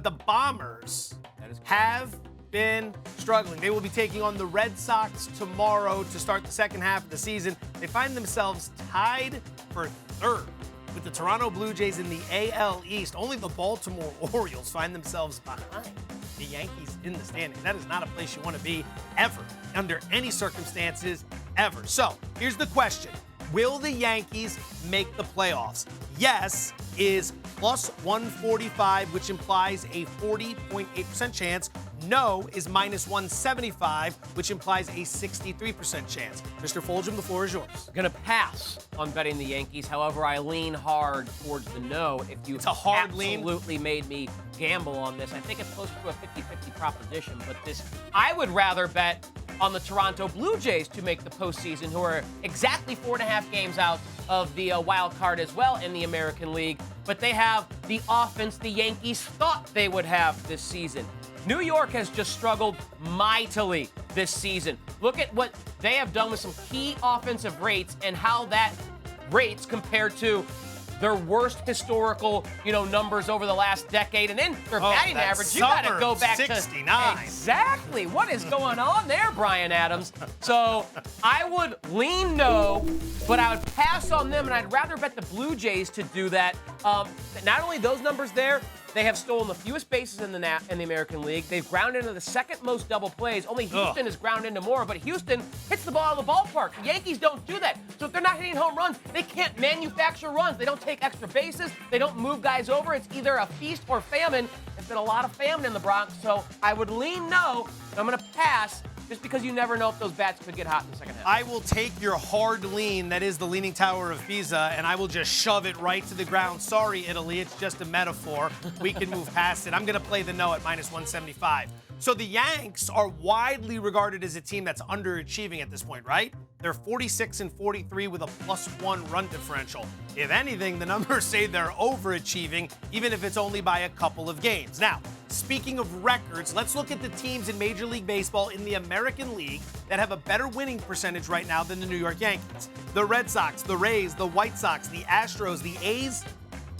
The Bombers have been struggling. They will be taking on the Red Sox tomorrow to start the second half of the season. They find themselves tied for third with the Toronto Blue Jays in the AL East. Only the Baltimore Orioles find themselves behind the Yankees in the standings. That is not a place you want to be ever, under any circumstances, ever. So here's the question. Will the Yankees make the playoffs? Yes is plus 145, which implies a 40.8% chance. No is minus 175, which implies a 63% chance. Mr. Fulgham, the floor is yours. I'm going to pass on betting the Yankees. However, I lean hard towards the no. If you It's a hard lean. Absolutely made me gamble on this. I think it's close to a 50-50 proposition, but I would rather bet on the Toronto Blue Jays to make the postseason, who are exactly 4.5 games out of the wild card as well in the American League. But they have the offense the Yankees thought they would have this season. New York has just struggled mightily this season. Look at what they have done with some key offensive rates and how that rates compared to their worst historical, numbers over the last decade. And then their batting average, you got to go back 69. to exactly what is going on there, Brian Adams. So I would lean no, but I would pass on them, and I'd rather bet the Blue Jays to do that. Not only those numbers there, they have stolen the fewest bases in the American League. They've ground into the second most double plays. Only Houston has ground into more, but Houston hits the ball out of the ballpark. The Yankees don't do that. So if they're not hitting home runs, they can't manufacture runs. They don't take extra bases. They don't move guys over. It's either a feast or famine. There's been a lot of famine in the Bronx, so I would lean no. I'm going to pass, just because you never know if those bats could get hot in the second half. I will take your hard lean, that is the Leaning Tower of Pisa, and I will just shove it right to the ground. Sorry, Italy, it's just a metaphor. We can move past it. I'm going to play the no at minus 175. So the Yanks are widely regarded as a team that's underachieving at this point, right? They're 46-43 with a +1 run differential. If anything, the numbers say they're overachieving, even if it's only by a couple of games. Now, speaking of records, let's look at the teams in Major League Baseball in the American League that have a better winning percentage right now than the New York Yankees. The Red Sox, the Rays, the White Sox, the Astros, the A's,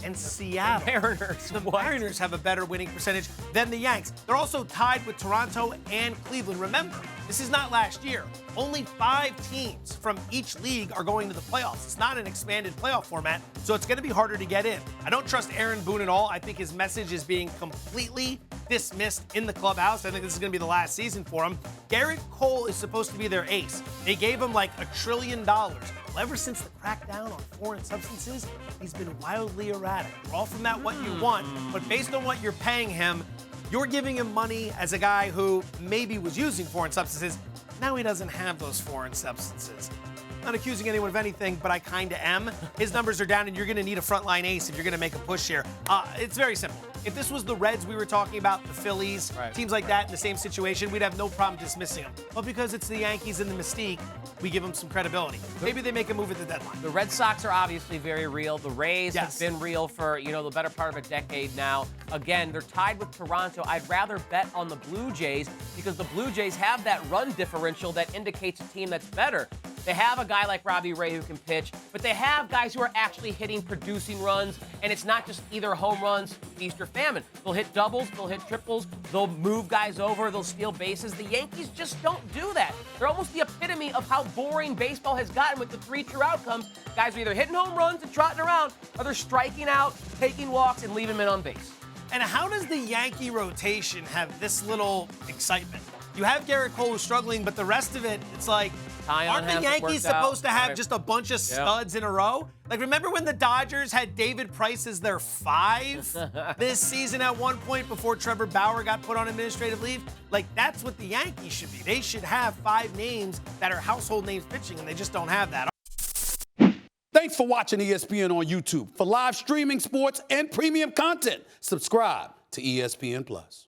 and Seattle. The Mariners have a better winning percentage than the Yanks. They're also tied with Toronto and Cleveland. Remember, this is not last year. Only 5 teams from each league are going to the playoffs. It's not an expanded playoff format, so it's going to be harder to get in. I don't trust Aaron Boone at all. I think his message is being completely dismissed in the clubhouse. I think this is going to be the last season for him. Garrett Cole is supposed to be their ace. They gave him like $1 trillion. Well, ever since the crackdown on foreign substances, he's been wildly erratic. We're all from that what you want, but based on what you're paying him, you're giving him money as a guy who maybe was using foreign substances. Now he doesn't have those foreign substances. Not accusing anyone of anything, but I kind of am. His numbers are down, and you're going to need a frontline ace if you're going to make a push here. It's very simple. If this was the Reds we were talking about, the Phillies, teams like that in the same situation, we'd have no problem dismissing them. But because it's the Yankees and the mystique, we give them some credibility. Maybe they make a move at the deadline. The Red Sox are obviously very real. The Rays have been real for, the better part of a decade now. Again, they're tied with Toronto. I'd rather bet on the Blue Jays because the Blue Jays have that run differential that indicates a team that's better. They have a guy like Robbie Ray who can pitch, but they have guys who are actually hitting, producing runs, and it's not just either home runs, feast or famine. They'll hit doubles, they'll hit triples, they'll move guys over, they'll steal bases. The Yankees just don't do that. They're almost the epitome of how boring baseball has gotten with the 3 true outcomes. Guys are either hitting home runs and trotting around, or they're striking out, taking walks, and leaving men on base. And how does the Yankee rotation have this little excitement? You have Garrett Cole who's struggling, but the rest of it, it's like, aren't the Yankees supposed to have just a bunch of studs in a row? Like, remember when the Dodgers had David Price as their 5 this season at one point before Trevor Bauer got put on administrative leave? Like, that's what the Yankees should be. They should have 5 names that are household names pitching, and they just don't have that. Thanks for watching ESPN on YouTube. For live streaming sports and premium content, subscribe to ESPN+.